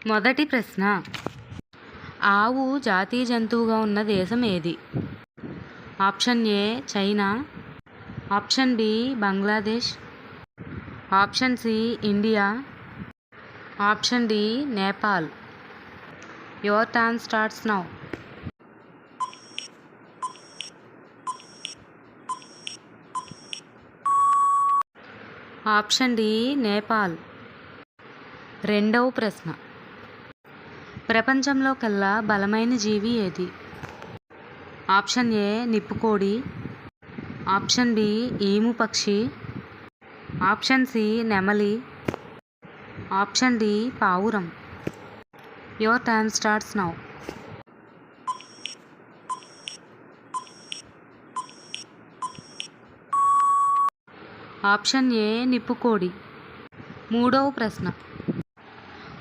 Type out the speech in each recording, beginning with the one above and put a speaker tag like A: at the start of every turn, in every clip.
A: మొదటి ప్రశ్న. ఆవు జాతీయ జంతువుగా ఉన్న దేశం ఏది? Option A China, option B Bangladesh, option C India, option D Nepal. Your time starts now. Option D Nepal. రెండవ ప్రశ్న. ప్రపంచంలో కల్లా బలమైన జీవి ఏది? ఆప్షన్ ఏ నిప్పుకోడి, ఆప్షన్ బి ఈము పక్షి, ఆప్షన్ సి నెమలి, ఆప్షన్ డి పావురం. Your time starts now. Option A నిప్పుకోడి. మూడవ ప్రశ్న.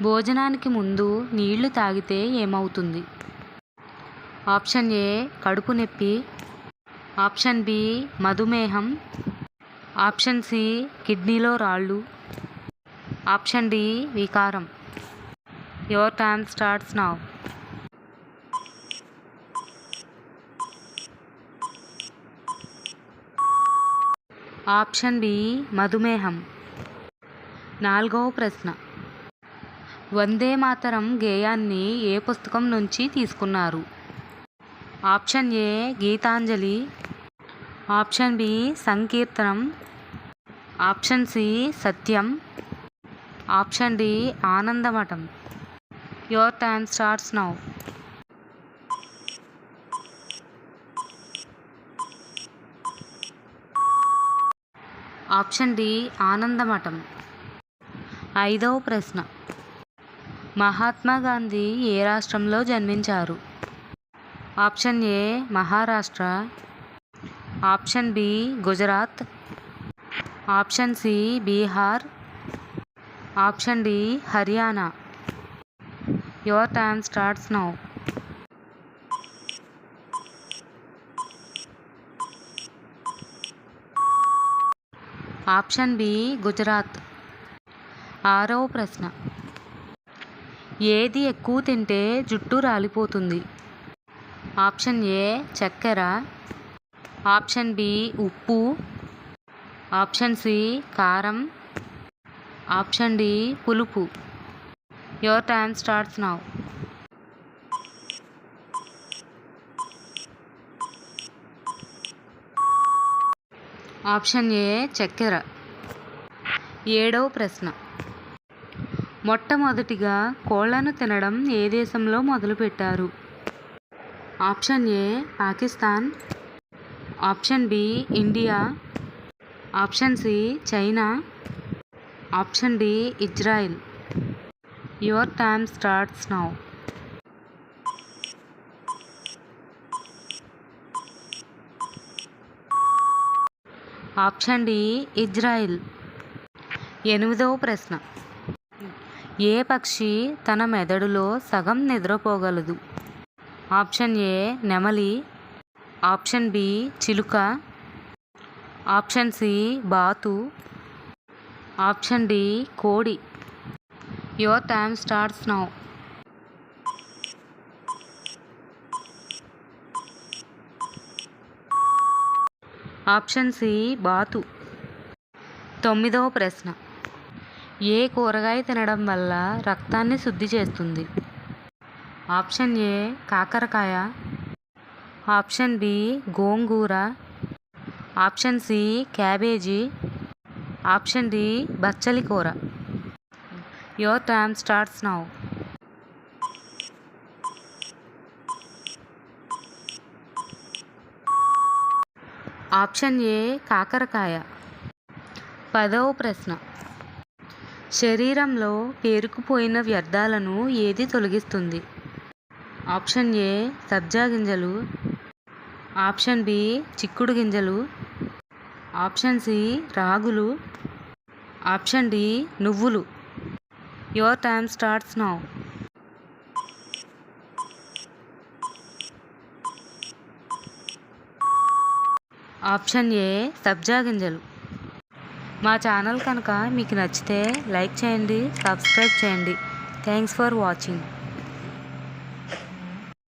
A: భోజనానికి ముందు నీళ్లు తాగితే ఏమవుతుంది? ఆప్షన్ ఏ కడుపు నొప్పి, ఆప్షన్ బి మధుమేహం, ఆప్షన్ సి కిడ్నీలో రాళ్ళు, ఆప్షన్ డి వికారం. Your time starts now. Option B మధుమేహం. నాలుగవ ప్రశ్న. వందే మాతరం గేయాన్ని ఏ పుస్తకం నుంచి తీసుకున్నారు? Option A Gitanjali, option B Sankirtanam, option C Satyam, option D Anandamath. Your time starts now. Option D Anandamath. ఐదవ ప్రశ్న. మహాత్మా గాంధీ ఏ రాష్ట్రంలో జన్మించారు? Option A Maharashtra, option B Gujarat, option C Bihar, option D Haryana. Your time starts now. Option B Gujarat. ఆరవ ప్రశ్న. ఏది ఎక్కువ తింటే జుట్టు రాలిపోతుంది? ఆప్షన్ ఏ చక్కెర, ఆప్షన్ బి ఉప్పు, ఆప్షన్ సి కారం, ఆప్షన్ డి పులుపు. Your time starts now. Option A చక్కెర. ఏడవ ప్రశ్న. మొట్టమొదటిగా కోళ్లను తినడం ఏ దేశంలో మొదలుపెట్టారు? Option A Pakistan, option B India, option C China, option D Israel. Your time starts now. Option D Israel. ఎనిమిదవ ప్రశ్న. ఏ పక్షి తన మెదడులో సగం నిద్రపోగలదు? ఆప్షన్ ఏ నెమలి, ఆప్షన్ బి చిలుక, ఆప్షన్ సి బాతు, ఆప్షన్ డి కోడి. Your time starts now. Option C బాతు. తొమ్మిదవ ప్రశ్న. ఏ కూరగాయ తినడం వల్ల రక్తాన్ని శుద్ధి చేస్తుంది? ఆప్షన్ ఏ కాకరకాయ, ఆప్షన్ బి గోంగూర, option C cabbage, option D బచ్చలి కూర. Your time starts now. Option A కాకరకాయ. పదవ ప్రశ్న. శరీరంలో పేరుకుపోయిన వ్యర్థాలను ఏది తొలగిస్తుంది? ఆప్షన్ ఏ సబ్జా గింజలు, ఆప్షన్ బి చిక్కుడు గింజలు, ఆప్షన్ సి రాగులు, ఆప్షన్ డి నువ్వులు. Your time starts now. Option A సబ్జా గింజలు. మా ఛానల్ కనుక మీకు నచ్చితే లైక్ చేయండి, సబ్స్క్రైబ్ చేయండి. Thanks for watching.